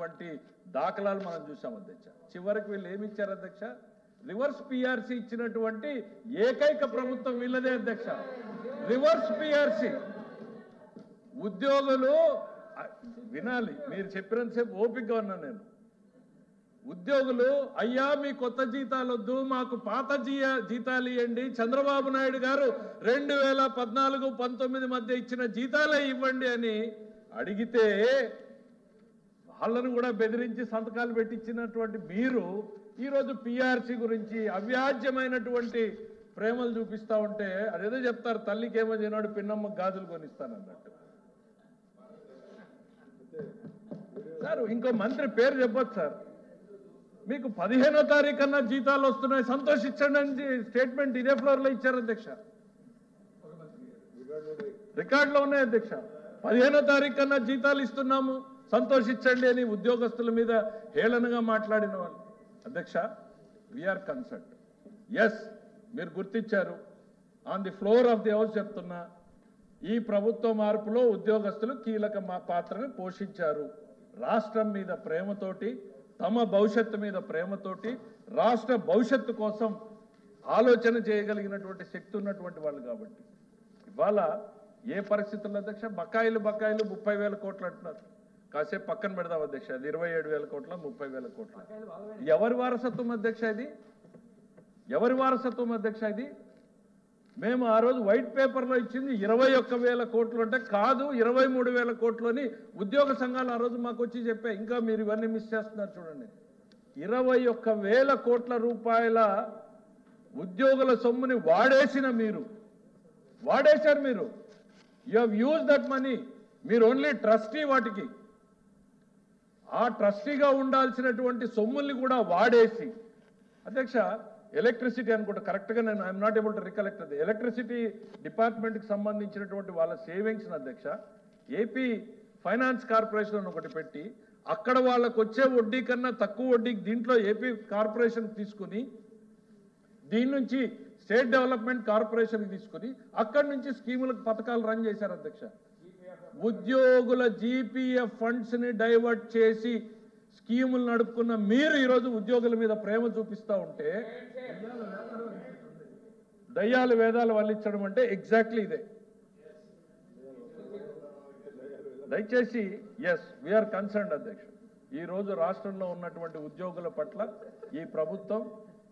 చేసినటువంటి దాఖలాలు మనం చూసాం అధ్యక్ష. చివరికి వీళ్ళు ఏమి ఇచ్చారు అధ్యక్ష? రివర్స్ పిఆర్సీ ఇచ్చినటువంటి ఏకైక ప్రభుత్వం వీళ్ళదే అధ్యక్ష. Reverse PRC. ఉద్యోగులు వినాలి, మీరు చెప్పినంతసేపు ఓపికగా ఉన్నా నేను. ఉద్యోగులు అయ్యా మీ కొత్త జీతాలు వద్దు, మాకు పాత జీతాలు ఇవ్వండి, చంద్రబాబు నాయుడు గారు 2014-19 మధ్య ఇచ్చిన జీతాలే ఇవ్వండి అని అడిగితే వాళ్ళను కూడా బెదిరించి సంతకాలు పెట్టించినటువంటి మీరు ఈరోజు పిఆర్సీ గురించి అవ్యాజ్యమైనటువంటి ప్రేమలు చూపిస్తా ఉంటే అదేదో చెప్తారు, తల్లికి ఏమో చేయనాడు పిన్నమ్మ గాజులు కొనిస్తానన్నట్టు. సార్ ఇంకో మంత్రి పేరు చెప్పొచ్చు సార్, మీకు 15వ తారీఖు కన్నా జీతాలు వస్తున్నాయి సంతోషించండి అని స్టేట్మెంట్ ఇదే ఫ్లోర్లో ఇచ్చారు అధ్యక్ష. రికార్డులో ఉన్నాయి అధ్యక్ష. 15వ తారీఖు కన్నా జీతాలు ఇస్తున్నాము సంతోషించండి అని ఉద్యోగస్తుల మీద హేళనగా మాట్లాడిన వాళ్ళు. అధ్యక్ష, వీఆర్ కన్సర్న్. ఎస్, మీరు గుర్తించారు. On the floor of the house చెప్తున్నా, ఈ ప్రభుత్వ మార్పులో ఉద్యోగస్తులు కీలక పాత్రను పోషించారు. రాష్ట్రం మీద ప్రేమతోటి, తమ భవిష్యత్తు మీద ప్రేమతోటి, రాష్ట్ర భవిష్యత్తు కోసం ఆలోచన చేయగలిగినటువంటి శక్తి ఉన్నటువంటి వాళ్ళు కాబట్టి ఇవాళ ఏ పరిస్థితుల్లో అధ్యక్ష బకాయిలు 30,000 కోట్లు అంటున్నారు. కాసేపు పక్కన పెడదాం అధ్యక్ష, అది 27,000 కోట్ల 30,000 కోట్ల. ఎవరి వారసత్వం అధ్యక్ష ఇది? ఎవరి వారసత్వం అధ్యక్ష ఇది? మేము ఆ రోజు వైట్ పేపర్లో ఇచ్చింది 21,000 కోట్లు అంటే కాదు 23,000 కోట్లు అని ఉద్యోగ సంఘాలు ఆ రోజు మాకు వచ్చి చెప్పాయి. ఇంకా మీరు ఇవన్నీ మిస్ చేస్తున్నారు చూడండి. 21,000 కోట్ల రూపాయల ఉద్యోగుల సొమ్ముని వాడేశారు మీరు. You have used that money. మీరు ఓన్లీ ట్రస్టీ. వాటికి ఆ ట్రస్టీగా ఉండాల్సినటువంటి సొమ్ముల్ని కూడా వాడేసి అధ్యక్ష ఎలక్ట్రిసిటీ అనుకుంటా కరెక్ట్గా, నేను I'm not able to recollect అది. ఎలక్ట్రిసిటీ డిపార్ట్మెంట్కి సంబంధించినటువంటి వాళ్ళ సేవింగ్స్ అధ్యక్ష ఏపీ ఫైనాన్స్ కార్పొరేషన్ అని ఒకటి పెట్టి అక్కడ వాళ్ళకు వచ్చే వడ్డీ కన్నా తక్కువ వడ్డీకి దీంట్లో ఏపీ కార్పొరేషన్ తీసుకుని దీని నుంచి స్టేట్ డెవలప్మెంట్ కార్పొరేషన్కి తీసుకుని అక్కడి నుంచి స్కీములకు పథకాలు రన్ చేశారు అధ్యక్ష. ఉద్యోగుల జీపీఎఫ్ ఫండ్స్ ని డైవర్ట్ చేసి స్కీములు నడుపుకున్న మీరు ఈరోజు ఉద్యోగుల మీద ప్రేమ చూపిస్తూ ఉంటే దయ్యాలు వేదాలు వల్లించడం అంటే ఎగ్జాక్ట్లీ ఇదే. దయచేసి ఎస్, వీఆర్ కన్సర్న్డ్ అధ్యక్ష. ఈరోజు రాష్ట్రంలో ఉన్నటువంటి ఉద్యోగుల పట్ల ఈ ప్రభుత్వం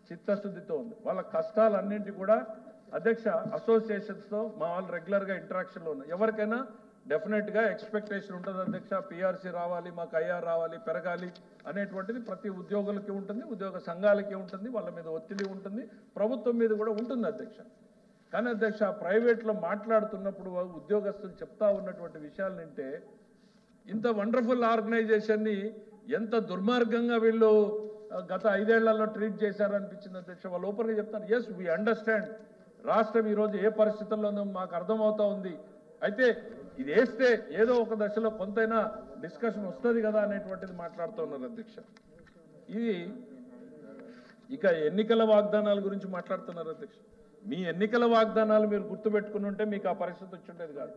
చిత్తశుద్ధితో ఉంది. వాళ్ళ కష్టాలన్నింటి కూడా అధ్యక్ష అసోసియేషన్స్తో మా వాళ్ళు రెగ్యులర్గా ఇంటరాక్షన్లో ఉన్నాయి. ఎవరికైనా డెఫినెట్గా ఎక్స్పెక్టేషన్ ఉంటుంది అధ్యక్ష, పిఆర్సీ రావాలి, మాకు ఐఆర్ రావాలి, పెరగాలి అనేటువంటిది ప్రతి ఉద్యోగులకి ఉంటుంది, ఉద్యోగ సంఘాలకి ఉంటుంది, వాళ్ళ మీద ఒత్తిడి ఉంటుంది, ప్రభుత్వం మీద కూడా ఉంటుంది అధ్యక్ష. కానీ అధ్యక్ష ప్రైవేట్లో మాట్లాడుతున్నప్పుడు ఉద్యోగస్తులు చెప్తా ఉన్నటువంటి విషయాలు వింటే ఇంత వండర్ఫుల్ ఆర్గనైజేషన్ని ఎంత దుర్మార్గంగా వీళ్ళు గత 5 ఏళ్లలో ట్రీట్ చేశారనిపించింది అధ్యక్ష. వాళ్ళు ఓపెన్గా చెప్తారు, ఎస్ వీ అండర్స్టాండ్, రాష్ట్రం ఈరోజు ఏ పరిస్థితుల్లో ఉందో మాకు అర్థమవుతా ఉంది, అయితే ఇది వేస్తే ఏదో ఒక దశలో కొంతైనా డిస్కషన్ వస్తుంది కదా అనేటువంటిది మాట్లాడుతూ ఉన్నారు అధ్యక్ష. ఇది ఇక ఎన్నికల వాగ్దానాల గురించి మాట్లాడుతున్నారు అధ్యక్ష. మీ ఎన్నికల వాగ్దానాలు మీరు గుర్తుపెట్టుకుని ఉంటే మీకు ఆ పరిస్థితి వచ్చి ఉండేది కాదు.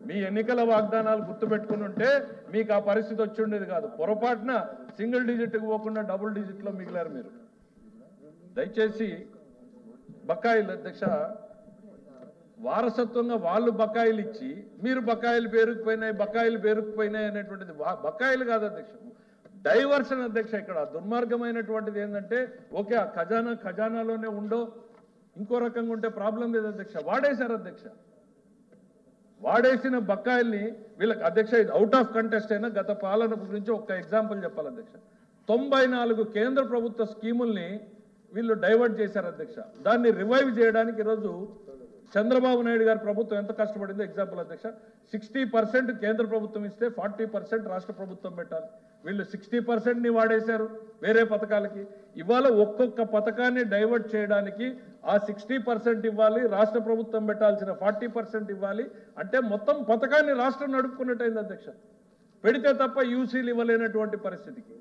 మీ ఎన్నికల వాగ్దానాలు గుర్తుపెట్టుకుని ఉంటే మీకు ఆ పరిస్థితి వచ్చి ఉండేది కాదు. పొరపాటున సింగిల్ డిజిట్కి పోకుండా డబుల్ డిజిట్లో మిగిలారు మీరు. దయచేసి బకాయిలు అధ్యక్ష వారసత్వంగా వాళ్ళు బకాయిలు ఇచ్చి మీరు బకాయిలు పేరుకుపోయినాయి అనేటువంటిది బకాయిలు కాదు అధ్యక్ష, డైవర్షన్ అధ్యక్ష. ఇక్కడ దుర్మార్గమైనటువంటిది ఏంటంటే ఓకే ఆ ఖజానాలోనే ఉండో ఇంకో రకంగా ఉంటే ప్రాబ్లం లేదు అధ్యక్ష. వాడేశారు అధ్యక్ష. వాడేసిన బకాయిల్ని వీళ్ళకి అధ్యక్ష ఇది అవుట్ ఆఫ్ కంటెస్ట్ అయినా గత పాలన గురించి ఒక ఎగ్జాంపుల్ చెప్పాలి అధ్యక్ష. 94 కేంద్ర ప్రభుత్వ స్కీముల్ని వీళ్ళు డైవర్ట్ చేశారు అధ్యక్ష. దాన్ని రివైవ్ చేయడానికి ఈరోజు చంద్రబాబు నాయుడు గారి ప్రభుత్వం ఎంత కష్టపడిందో ఎగ్జాంపుల్ అధ్యక్ష. 60% కేంద్ర ప్రభుత్వం ఇస్తే 40% రాష్ట్ర ప్రభుత్వం పెట్టాలి. వీళ్ళు 60%ని వాడేశారు వేరే పథకాలకి. ఇవాళ ఒక్కొక్క పథకాన్ని డైవర్ట్ చేయడానికి ఆ 60% ఇవ్వాలి, రాష్ట్ర ప్రభుత్వం పెట్టాల్సిన 40% ఇవ్వాలి. అంటే మొత్తం పథకాన్ని రాష్ట్రం నడుపుకున్నట్టయింది అధ్యక్ష. పెడితే తప్ప యూసీలు ఇవ్వలేనటువంటి పరిస్థితికి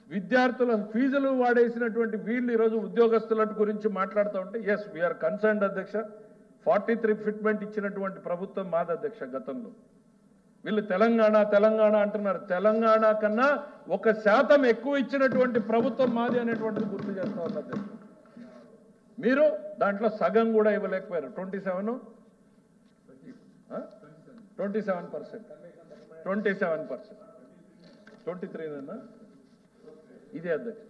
విద్యార్థుల ఫీజులు వాడేసినటువంటి వీళ్ళు ఈరోజు ఉద్యోగస్తుల గురించి మాట్లాడుతూ ఉంటే ఎస్ వీఆర్ కన్సర్న్డ్ అధ్యక్ష. 43 ఫిట్మెంట్ ఇచ్చినటువంటి ప్రభుత్వం మాది అధ్యక్ష. గతంలో వీళ్ళు తెలంగాణ తెలంగాణ అంటున్నారు. తెలంగాణ కన్నా 1% ఎక్కువ ఇచ్చినటువంటి ప్రభుత్వం మాది అనేటువంటిది గుర్తు చేస్తా ఉన్నది. మీరు దాంట్లో సగం కూడా ఇవ్వలేకపోయారు. 27%, 23 ఇదే అధ్యక్ష.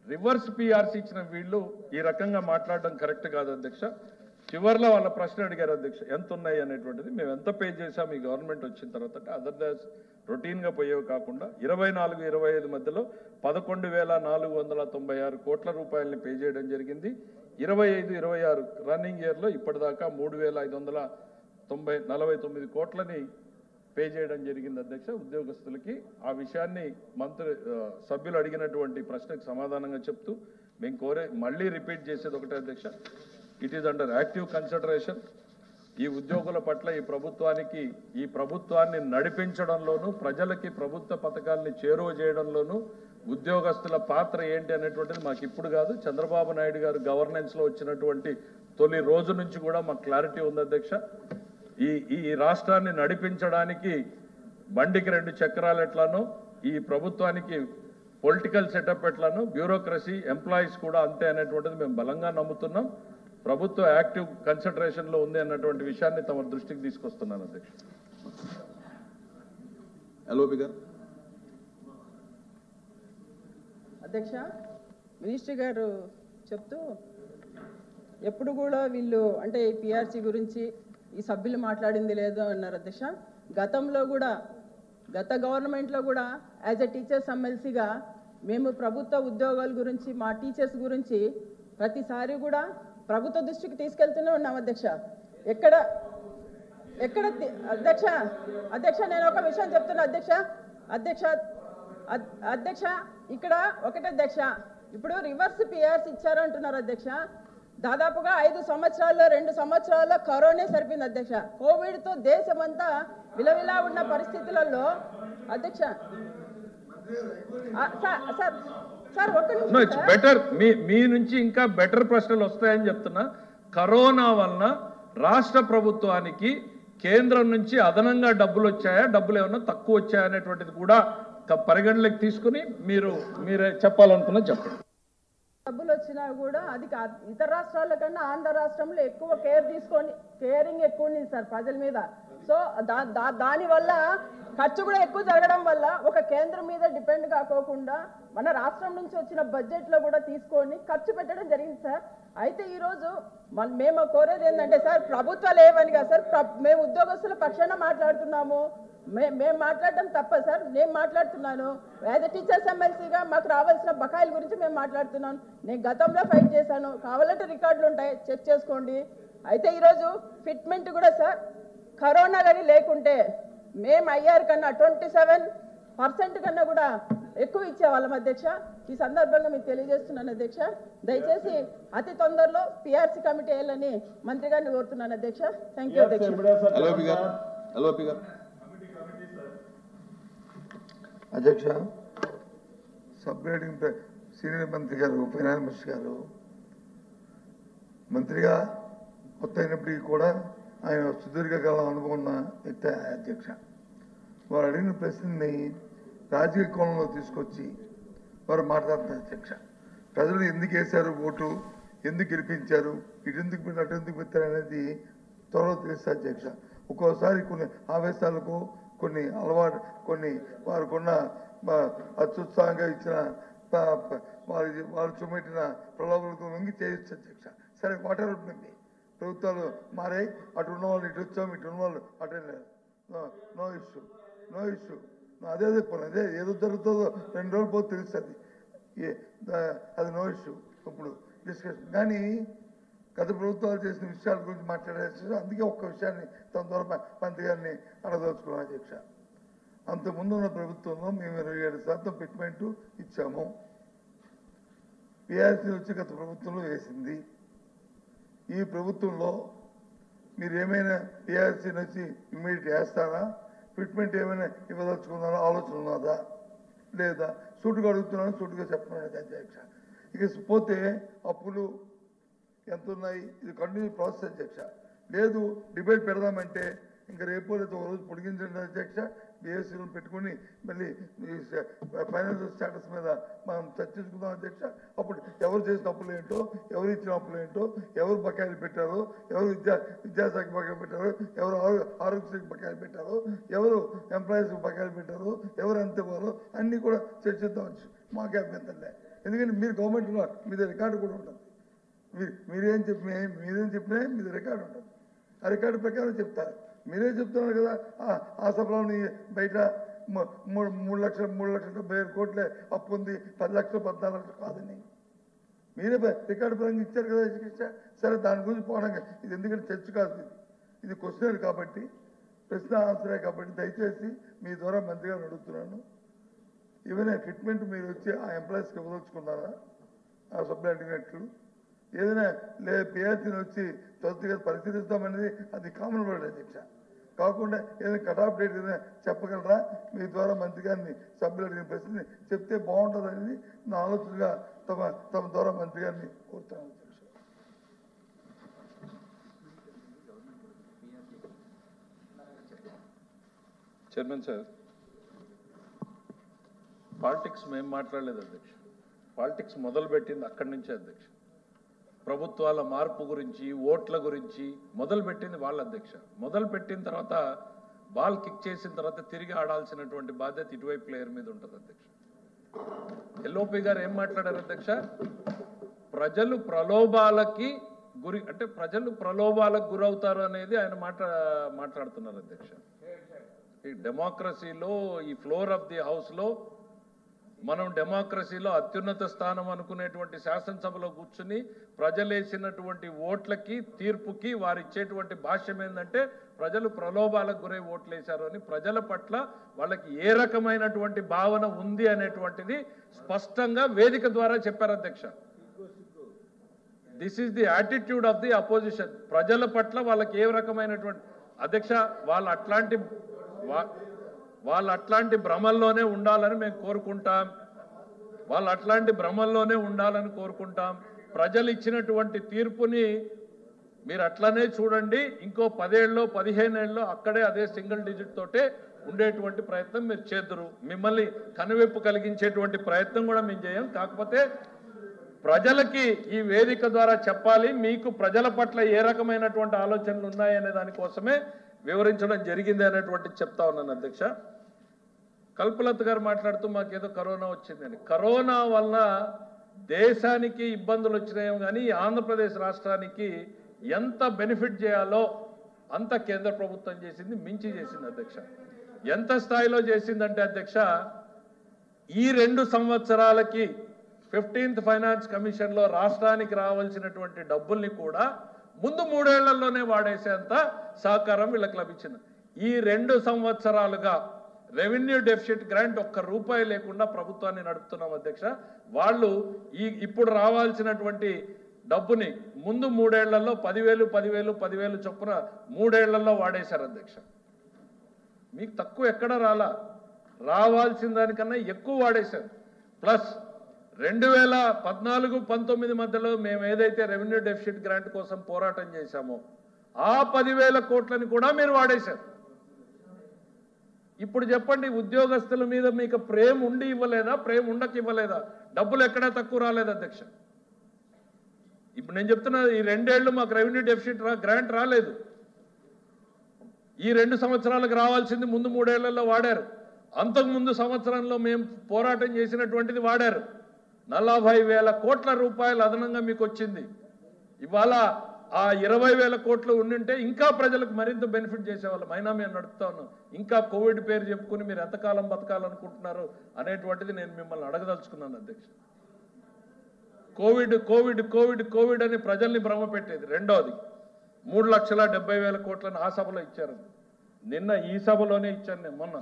రివర్స్ పిఆర్సీ ఇచ్చిన వీళ్ళు ఈ రకంగా మాట్లాడడం కరెక్ట్ కాదు అధ్యక్ష. చివరిలో వాళ్ళ ప్రశ్న అడిగారు అధ్యక్ష, ఎంత ఉన్నాయి అనేటువంటిది. మేము ఎంత పే చేసాం ఈ గవర్నమెంట్ వచ్చిన తర్వాత, అదర్ దాస్ రొటీన్గా పోయేవి కాకుండా 24-25 మధ్యలో 11,496 కోట్ల రూపాయలని పే చేయడం జరిగింది. 25-26 రన్నింగ్ ఇయర్లో ఇప్పటిదాకా 3,549 కోట్లని పే చేయడం జరిగింది అధ్యక్ష ఉద్యోగస్తులకి. ఆ విషయాన్ని సభ్యులు అడిగినటువంటి ప్రశ్నకు సమాధానంగా చెప్తూ మేము మళ్ళీ రిపీట్ చేసేది ఒకటే అధ్యక్ష, it is under active consideration. ఈ ఉద్యోగుల పట్ల ఈ ప్రభుత్వాన్ని నడిపించడంలోనూ ప్రజలకి ప్రభుత్వ పథకాలని చేరువ చేయడంలోనూ ఉద్యోగస్తుల పాత్ర ఏంటి అనేటువంటిది మాకు ఇప్పుడు కాదు, చంద్రబాబు నాయుడు గారు గవర్నెన్స్లో వచ్చినటువంటి తొలి రోజు నుంచి కూడా మాకు క్లారిటీ ఉంది అధ్యక్ష. ఈ రాష్ట్రాన్ని నడిపించడానికి బండికి 2 చక్రాలు ఎట్లానో ఈ ప్రభుత్వానికి పొలిటికల్ సెటప్ ఎట్లానో బ్యూరోక్రసీ ఎంప్లాయీస్ కూడా అంతే అనేటువంటిది మేము బలంగా నమ్ముతున్నాం. ప్రభుత్వ యాక్టివ్ కన్సిడరేషన్లో ఉంది అన్నటువంటి విషయాన్ని తమ దృష్టికి తీసుకొస్తున్నాను అధ్యక్ష. అధ్యక్ష, మినిస్టర్ గారు చెప్తూ ఎప్పుడు కూడా వీళ్ళు అంటే ఈ పిఆర్సీ గురించి ఈ సభ్యులు మాట్లాడింది లేదు అన్నారు అధ్యక్ష. గతంలో కూడా గత గవర్నమెంట్లో కూడా యాజ్ ఎ టీచర్స్ ఎమ్మెల్సీగా మేము ప్రభుత్వ ఉద్యోగాల గురించి మా టీచర్స్ గురించి ప్రతిసారి కూడా ప్రభుత్వ దృష్టికి తీసుకెళ్తూనే ఉన్నాం అధ్యక్ష. ఎక్కడ అధ్యక్ష నేను ఒక విషయం చెప్తున్నా అధ్యక్ష ఇక్కడ ఒకటే అధ్యక్ష, ఇప్పుడు రివర్స్ పిఆర్సీ ఇచ్చారంటున్నారు అధ్యక్ష. దాదాపుగా 5 సంవత్సరాల్లో 2 సంవత్సరాల్లో కరోనా సరిపోయింది అధ్యక్ష. కోవిడ్తో దేశమంతా విలవిలా ఉన్న పరిస్థితులలో అధ్యక్ష సార్ ఒక్క నిమిషం బెటర్ మీ నుంచి ఇంకా బెటర్ ప్రశ్నలు వస్తాయని చెప్తున్నా. కరోనా వలన రాష్ట్ర ప్రభుత్వానికి కేంద్రం నుంచి అదనంగా డబ్బులు వచ్చాయా, డబ్బులు ఏమన్నా తక్కువ వచ్చాయా అనేటువంటిది కూడా పరిగణలోకి తీసుకుని మీరే చెప్పాలనుకున్నా చెప్పండి. డబ్బులు వచ్చినా కూడా అది ఇతర రాష్ట్రాల కన్నా ఆంధ్ర రాష్ట్రంలో ఎక్కువ కేరింగ్ ఎక్కువ ఉంది సార్ ప్రజల మీద. సో దానివల్ల ఖర్చు కూడా ఎక్కువ జరగడం వల్ల ఒక కేంద్రం మీద డిపెండ్ కాకోకుండా మన రాష్ట్రం నుంచి వచ్చిన బడ్జెట్లో కూడా తీసుకొని ఖర్చు పెట్టడం జరిగింది సార్. అయితే ఈరోజు మేము కోరేది ఏంటంటే సార్, ప్రభుత్వాలు ఏమని కాదు సార్, మేము ఉద్యోగస్తుల పక్షాన మాట్లాడుతున్నాము. మేము మాట్లాడడం తప్ప సార్, నేను మాట్లాడుతున్నాను యాజ్ ఎ టీచర్స్ ఎమ్మెల్సీగా మాకు రావాల్సిన బకాయిల గురించి మేము మాట్లాడుతున్నాను. నేను గతంలో ఫైట్ చేశాను, కావాలంటే రికార్డులు ఉంటాయి చెక్ చేసుకోండి. అయితే ఈరోజు ఫిట్మెంట్ కూడా సార్ కరోనా కానీ లేకుంటే మేము ఐఆర్ కన్నా 27% కన్నా కూడా ఎక్కువ ఇచ్చేవాళ్ళం అధ్యక్ష. ఈ సందర్భంగా మీకు తెలియజేస్తున్నాను అధ్యక్ష, దయచేసి అతి తొందరలో పిఆర్సీ కమిటీ వేయాలని మంత్రి గారిని కోరుతున్నాను అధ్యక్ష. థ్యాంక్ యూ అధ్యక్ష. అధ్యక్ష, సబ్మిటింగ్ సీనియర్ మంత్రి గారు ఫైనాన్స్ మినిస్టర్ గారు మంత్రిగా కొత్త అయినప్పటికీ కూడా ఆయన సుదీర్ఘకాలం అనుకున్న వ్యక్తి అధ్యక్ష. వారు అడిగిన ప్రశ్నని రాజకీయ కోణంలో తీసుకొచ్చి వారు మాట్లాడుతున్నారు అధ్యక్ష. ప్రజలు ఎందుకు వేశారు ఓటు, ఎందుకు గెలిపించారు, ఇటు ఎందుకు పెట్టారు అటు ఎందుకు పెట్టారు అనేది త్వరలో తెలుస్తుంది అధ్యక్ష. ఒక్కోసారి కొన్ని ఆవేశాలకు కొన్ని అలవాటు కొన్ని వారికున్న అత్యుత్సాహంగా ఇచ్చిన వారు చూపెట్టిన ప్రలోభాలకు వంగి చేయొచ్చు అధ్యక్ష. సరే వాటర్ ఉంటుంది, ప్రభుత్వాలు మారాయి, అటు ఉన్న వాళ్ళు ఇటు వచ్చాము, ఇటు ఉన్న వాళ్ళు అటు నో ఇష్యూ. అదే చెప్పాను, అదే ఏదో జరుగుతుందో 2 రోజులు పోతే తెలుస్తుంది, అది నో ఇష్యూ ఇప్పుడు డిస్కషన్. కానీ గత ప్రభుత్వాలు చేసిన విషయాల గురించి మాట్లాడేసి అందుకే ఒక్క విషయాన్ని తన ద్వారా మంత్రి గారిని అడగదలుచుకున్నాను అధ్యక్ష. అంతకుముందు ఉన్న ప్రభుత్వంలో మేము 27% ఫిట్మెంట్ ఇచ్చాము. పిఆర్సీ వచ్చి గత ప్రభుత్వంలో వేసింది. ఈ ప్రభుత్వంలో మీరు ఏమైనా పిఆర్సీని వచ్చి ఇమ్మీడియట్ వేస్తారా, ఫిట్మెంట్ ఏమైనా ఇవ్వదలుచుకున్నారా ఆలోచన ఉన్నదా లేదా? సూటుగా అడుగుతున్నాను, సూటుగా చెప్పమని అధ్యక్ష. ఇక పోతే అప్పులు ఎంత ఉన్నాయి, ఇది కంటిన్యూ ప్రాసెస్ అధ్యక్ష. లేదు డిబేట్ పెడదామంటే ఇంకా రేపు రేపు ఒక రోజు పొడిగించండి అధ్యక్ష. బిఎస్సీలను పెట్టుకుని మళ్ళీ ఈ ఫైనాన్షియల్ స్టేటస్ మీద మనం చర్చించుకుందాం అధ్యక్ష. అప్పుడు ఎవరు చేసిన అప్పులు ఏంటో, ఎవరు ఇచ్చిన అప్పులు ఏంటో, ఎవరు బకాయిలు పెట్టారో, ఎవరు విద్యాశాఖ బకాయిలు పెట్టారో, ఎవరు ఆరోగ్యశ్రీకి బకాయిలు పెట్టారో, ఎవరు ఎంప్లాయీస్కి బకాయిలు పెట్టారో, ఎవరు ఎంత ఇవ్వాలో అన్నీ కూడా చర్చిద్దామచ్చు. మాకే అభ్యంతరంలే. ఎందుకంటే మీరు గవర్నమెంట్లో మీద రికార్డు కూడా ఉంటుంది. మీరేం చెప్పినా మీద రికార్డు ఉంటుంది. ఆ రికార్డు ప్రకారం చెప్తారు. మీరే చెప్తున్నారు కదా ఆ సభలోని బయట 3,70,000 కోట్లే అప్పు ఉంది, 10 లక్షలు 14 లక్షలు కాదని మీరే రికార్డు పరంగా ఇచ్చారు కదా చికిత్స. సరే, దాని గురించి పోవడం ఇది ఎందుకంటే చర్చ కాదు, ఇది క్వశ్చన్ కాబట్టి, ప్రశ్న ఆన్సరే కాబట్టి దయచేసి మీ ద్వారా మంత్రి గారిని అడుగుతున్నాను. ఏమైనా ఫిట్మెంట్ మీరు వచ్చి ఆ ఎంప్లాయీస్కి ఇవ్వదలుచుకున్నారా? ఆ సబ్లాంటినట్లు ఏదైనా పిఆర్సీని వచ్చి త్వరగా పరిశీలిస్తామనేది అది కామన్ వర్డ్ అధ్యక్ష. కాకుండా ఏదైనా కటాఫ్ డేట్ ఏదైనా చెప్పగలరా? మీ ద్వారా మంత్రి గారిని సభ్యులు అడిగిన ప్రశ్నని చెప్తే బాగుంటుంది అనేది నా ఆలోచనగా తమ ద్వారా మంత్రి గారిని కోరుతాను అధ్యక్ష. చైర్మన్ సార్, పాలిటిక్స్ మేము మాట్లాడలేదు అధ్యక్ష. పాలిటిక్స్ మొదలుపెట్టింది అక్కడి నుంచే అధ్యక్ష. ప్రభుత్వాల మార్పు గురించి, ఓట్ల గురించి మొదలుపెట్టింది వాళ్ళ అధ్యక్ష. మొదలుపెట్టిన తర్వాత బాల్ కిక్ చేసిన తర్వాత తిరిగి ఆడాల్సినటువంటి బాధ్యత ఇటువైపు ప్లేయర్ మీద ఉంటుంది అధ్యక్ష. ఎల్ఓపి గారు ఏం మాట్లాడారు అధ్యక్ష? ప్రజలు ప్రలోభాలకు గురవుతారు అనేది ఆయన మాట్లాడుతున్నారు అధ్యక్ష. ఈ డెమోక్రసీలో, ఈ ఫ్లోర్ ఆఫ్ ది హౌస్లో మనం డెమోక్రసీలో అత్యున్నత స్థానం అనుకునేటువంటి శాసనసభలో కూర్చుని ప్రజలేసినటువంటి ఓట్లకి, తీర్పుకి వారు ఇచ్చేటువంటి భాష్యం ఏంటంటే ప్రజలు ప్రలోభాలకు గురై ఓట్లేశారు అని, ప్రజల పట్ల వాళ్ళకి ఏ రకమైనటువంటి భావన ఉంది అనేటువంటిది స్పష్టంగా వేదిక ద్వారా చెప్పారు అధ్యక్ష. This is the attitude of the opposition. ప్రజల పట్ల వాళ్ళకి ఏ రకమైనటువంటి అధ్యక్ష వాళ్ళు అట్లాంటి భ్రమల్లోనే ఉండాలని మేము కోరుకుంటాం. ప్రజలు ఇచ్చినటువంటి తీర్పుని మీరు అట్లనే చూడండి. ఇంకో 10 ఏళ్ళలో 15 ఏళ్ళలో అక్కడే అదే సింగిల్ డిజిట్ తోటే ఉండేటువంటి ప్రయత్నం మీరు చేద్దరు. మిమ్మల్ని కనువిప్పు కలిగించేటువంటి ప్రయత్నం కూడా మేము చేయం. కాకపోతే ప్రజలకి ఈ వేదిక ద్వారా చెప్పాలి, మీకు ప్రజల పట్ల ఏ రకమైనటువంటి ఆలోచనలు ఉన్నాయనే దానికోసమే వివరించడం జరిగింది అనేటువంటి చెప్తా ఉన్నాను అధ్యక్ష. కల్పలత గారు మాట్లాడుతూ మాకేదో కరోనా వచ్చిందని. కరోనా వల్ల దేశానికి ఇబ్బందులు వచ్చినాయో కానీ ఆంధ్రప్రదేశ్ రాష్ట్రానికి ఎంత బెనిఫిట్ చేయాలో అంత కేంద్ర ప్రభుత్వం చేసింది, మించి చేసింది అధ్యక్ష. ఎంత స్థాయిలో చేసిందంటే అధ్యక్ష, ఈ 2 సంవత్సరాలకి 15th ఫైనాన్స్ కమిషన్లో రాష్ట్రానికి రావాల్సినటువంటి డబ్బుల్ని కూడా ముందు 3 ఏళ్లలోనే వాడేసేంత సహకారం వీళ్ళకి లభించింది. ఈ 2 సంవత్సరాలుగా రెవెన్యూ డెఫిసిట్ గ్రాంట్ ఒక్క రూపాయి లేకుండా ప్రభుత్వాన్ని నడుపుతున్నాం అధ్యక్ష. వాళ్ళు ఇప్పుడు రావాల్సినటువంటి డబ్బుని ముందు 3 ఏళ్లలో 10,000 చొప్పున 3 ఏళ్లలో వాడేశారు అధ్యక్ష. మీకు తక్కువ ఎక్కడ రావాల్సిన దానికన్నా ఎక్కువ వాడేశారు. ప్లస్ 2014-19 మధ్యలో మేము ఏదైతే రెవెన్యూ డెఫిసిట్ గ్రాంట్ కోసం పోరాటం చేశామో ఆ 10,000 కోట్లని కూడా మీరు వాడేశారు. ఇప్పుడు చెప్పండి, ఉద్యోగస్తుల మీద మీకు ప్రేమ ఉండి ఇవ్వలేదా, ప్రేమ ఉండక ఇవ్వలేదా? డబ్బులు ఎక్కడా తక్కువ రాలేదు అధ్యక్ష. ఇప్పుడు నేను చెప్తున్నా, ఈ 2 ఏళ్ళు మాకు రెవెన్యూ డెఫిసిట్ గ్రాంట్ రాలేదు. ఈ 2 సంవత్సరాలకు రావాల్సింది ముందు 3 ఏళ్లలో వాడారు. అంతకుముందు సంవత్సరంలో మేము పోరాటం చేసినటువంటిది వాడారు. 40,000 కోట్ల రూపాయలు అదనంగా మీకు వచ్చింది. ఇవాళ ఆ 20,000 కోట్లు ఉండింటే ఇంకా ప్రజలకు మరింత బెనిఫిట్ చేసేవాళ్ళం. అయినా మేము నడుపుతా ఉన్నాం. ఇంకా కోవిడ్ పేరు చెప్పుకుని మీరు ఎంతకాలం బతకాలనుకుంటున్నారు అనేటువంటిది నేను మిమ్మల్ని అడగదలుచుకున్నాను అధ్యక్ష. కోవిడ్ అని ప్రజల్ని భ్రమ పెట్టేది. రెండోది 3,70,000 కోట్లను ఆ సభలో ఇచ్చారు. నిన్న ఈ సభలోనే ఇచ్చాను నేను. మొన్న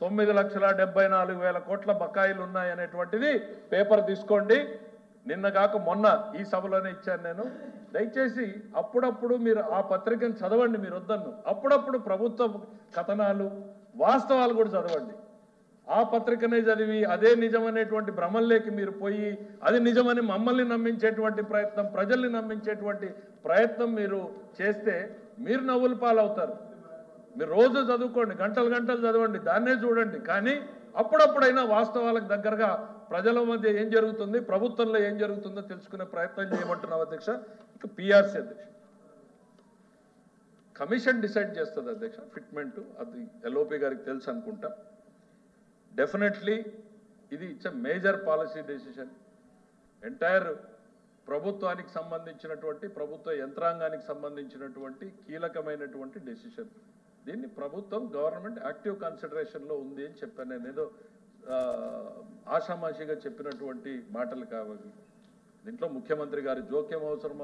9,74,000 కోట్ల బకాయిలు ఉన్నాయనేటువంటిది పేపర్ తీసుకోండి. నిన్న కాక మొన్న ఈ సభలోనే ఇచ్చాను నేను. దయచేసి అప్పుడప్పుడు మీరు ఆ పత్రికను చదవండి. మీరు వద్దన్ను, అప్పుడప్పుడు ప్రభుత్వ కథనాలు, వాస్తవాలు కూడా చదవండి. ఆ పత్రికనే చదివి అదే నిజమనేటువంటి భ్రమల్లోకి మీరు పోయి అది నిజమని మమ్మల్ని నమ్మించేటువంటి ప్రయత్నం, ప్రజల్ని నమ్మించేటువంటి ప్రయత్నం మీరు చేస్తే మీరు నవ్వుల పాలవుతారు. మీరు రోజు చదువుకోండి, గంటలు గంటలు చదవండి, దాన్నే చూడండి. కానీ అప్పుడప్పుడైనా వాస్తవాలకు దగ్గరగా ప్రజల మధ్య ఏం జరుగుతుంది, ప్రభుత్వంలో ఏం జరుగుతుందో తెలుసుకునే ప్రయత్నం చేయమంటున్నాం అధ్యక్ష. ఇక పిఆర్సీ అధ్యక్ష, కమిషన్ డిసైడ్ చేస్తుంది అధ్యక్ష ఫిట్మెంట్. అది ఎల్ఓపి గారికి తెలుసు అనుకుంటా. డెఫినెట్లీ ఇది it's a major policy decision. Entire ప్రభుత్వానికి సంబంధించినటువంటి, ప్రభుత్వ యంత్రాంగానికి సంబంధించినటువంటి కీలకమైనటువంటి డెసిషన్. దీన్ని ప్రభుత్వం, గవర్నమెంట్ యాక్టివ్ కన్సిడరేషన్లో ఉంది అని చెప్పాను. నేను ఏదో ఆషామాషిగా చెప్పినటువంటి మాటలు కావాలి. దీంట్లో ముఖ్యమంత్రి గారి జోక్యం అవసరం.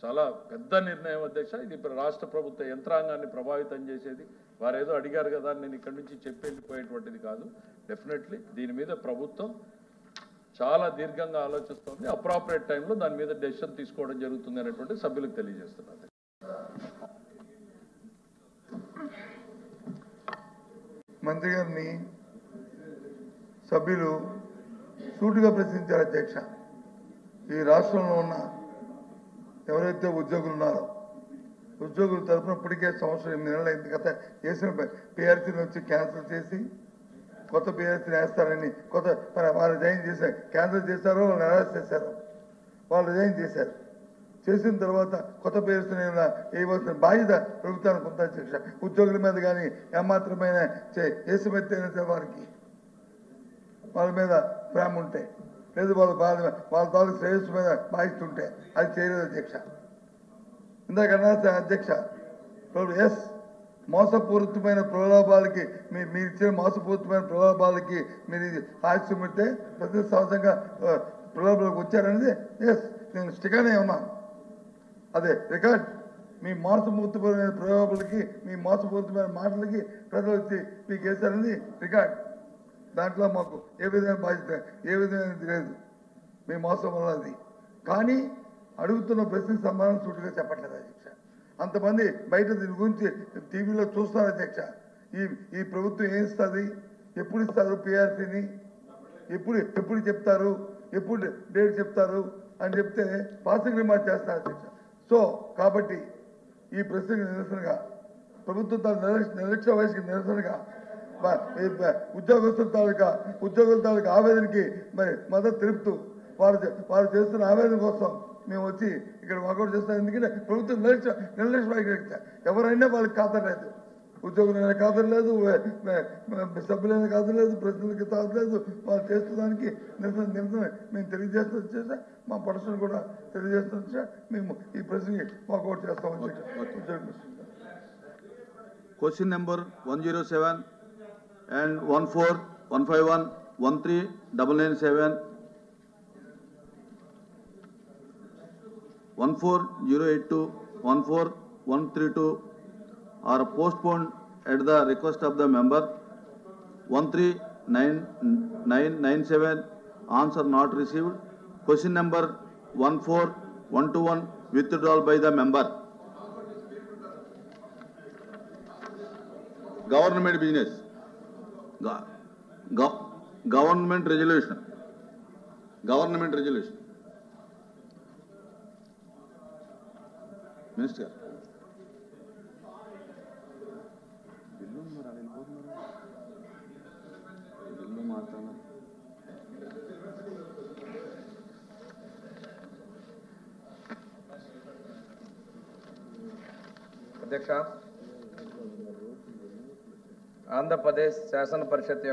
చాలా పెద్ద నిర్ణయం అధ్యక్ష. ఇది రాష్ట్ర ప్రభుత్వ యంత్రాంగాన్ని ప్రభావితం చేసేది. వారు ఏదో అడిగారు కదా నేను ఇక్కడి నుంచి చెప్పి వెళ్ళిపోయేటువంటిది కాదు. డెఫినెట్లీ దీని మీద ప్రభుత్వం చాలా దీర్ఘంగా ఆలోచిస్తుంది. అప్రాపరేట్ టైంలో దాని మీద డెసిషన్ తీసుకోవడం జరుగుతుంది అనేటువంటి సభ్యులకు తెలియజేస్తున్నారు. మంత్రి గారిని సభ్యులు సూటిగా ప్రశ్నించారు అధ్యక్ష. ఈ రాష్ట్రంలో ఉన్న ఎవరైతే ఉద్యోగులు ఉన్నారో ఉద్యోగుల తరఫున ఇప్పటికే సంవత్సరం 8 నెలలు అయింది. గత చేసిన పిఆర్సీని వచ్చి క్యాన్సిల్ చేసి కొత్త పిఆర్సీని వేస్తారని వాళ్ళు రిజైన్ చేశారు. క్యాన్సిల్ చేశారో వాళ్ళు అరెస్ట్ చేశారు. వాళ్ళు రిజైన్ చేశారు. చేసిన తర్వాత కొత్త పిఆర్సీని వేయవలసిన బాధ్యత ప్రభుత్వానికి ఉంది అధ్యక్ష. ఉద్యోగుల మీద కానీ ఏమాత్రమైన వేసిమెత్తైన వారికి వాళ్ళ మీద ప్రేమ ఉంటే, లేదు వాళ్ళ తాలూకు శ్రేయస్సు మీద బాధిస్తుంటే అది చేయలేదు అధ్యక్ష. ఇందాక అధ్యక్ష, ఎస్ మోసపూరితమైన ప్రలోభాలకి మీరు ఇచ్చిన మోసపూరితమైన ప్రలోభాలకి మీరు హాస్యం పెడితే ప్రతి సహజంగా ప్రలోభాలకు వచ్చారనేది ఎస్ నేను స్టిగానే ఉన్నాను. అదే రికార్డ్. మీ మోసపూరితమైన ప్రలోభాలకి, మీ మోసపూరితమైన మాటలకి ప్రజలు వచ్చి మీకు వేశారనేది రికార్డ్. దాంట్లో మాకు ఏ విధమైన బాధ్యత, ఏ విధమైనది లేదు మీ మోసం వల్లది. కానీ అడుగుతున్న ప్రశ్నకు సమాధానం సూటిగా చెప్పట్లేదు అధ్యక్ష. అంతమంది బయట దీని గురించి టీవీలో చూస్తారు అధ్యక్ష. ఈ ప్రభుత్వం ఏం ఇస్తుంది, ఎప్పుడు ఇస్తారు పిఆర్సీని, ఎప్పుడు చెప్తారు, ఎప్పుడు డేట్ చెప్తారు అని చెప్తే పాసింగ్ రిమార్క్ చేస్తారు అధ్యక్ష. సో కాబట్టి ఈ ప్రశ్నకు నిరసనగా, ప్రభుత్వం తన నిర్లక్ష్య వయసుకి నిరసనగా ఉద్యోగుల తాలూకా ఆవేదనకి మరి మద్దతు తెలుపుతూ వారు చేస్తున్న ఆవేదన కోసం మేము వచ్చి ఇక్కడ వాకౌట్ చేస్తాం. ఎందుకంటే ప్రభుత్వం నిర్లక్ష్య ఎవరైనా వాళ్ళకి ఖాతరు లేదు, ఉద్యోగులైనా ఖాతరు లేదు, సభ్యులైనా ఖాతరు లేదు, ప్రజలకి ఖాతరు లేదు. వాళ్ళు చేస్తున్నదానికి నిరసన మేము తెలియజేస్తాం చేసా, మా పర్సన్ కూడా తెలియజేస్తాం. మేము ఈ ప్రశ్నకి వాకౌట్ చేస్తామని question number 107 and 14, 151, 13, 997, 14082, 14132 are postponed at the request of the member. 13997 answer not received. Question number 14121 withdrawal by the member. Government business. Government resolution. Minister. అధ్యక్ష, ఆంధ్రప్రదేశ్ శాసన పరిషత్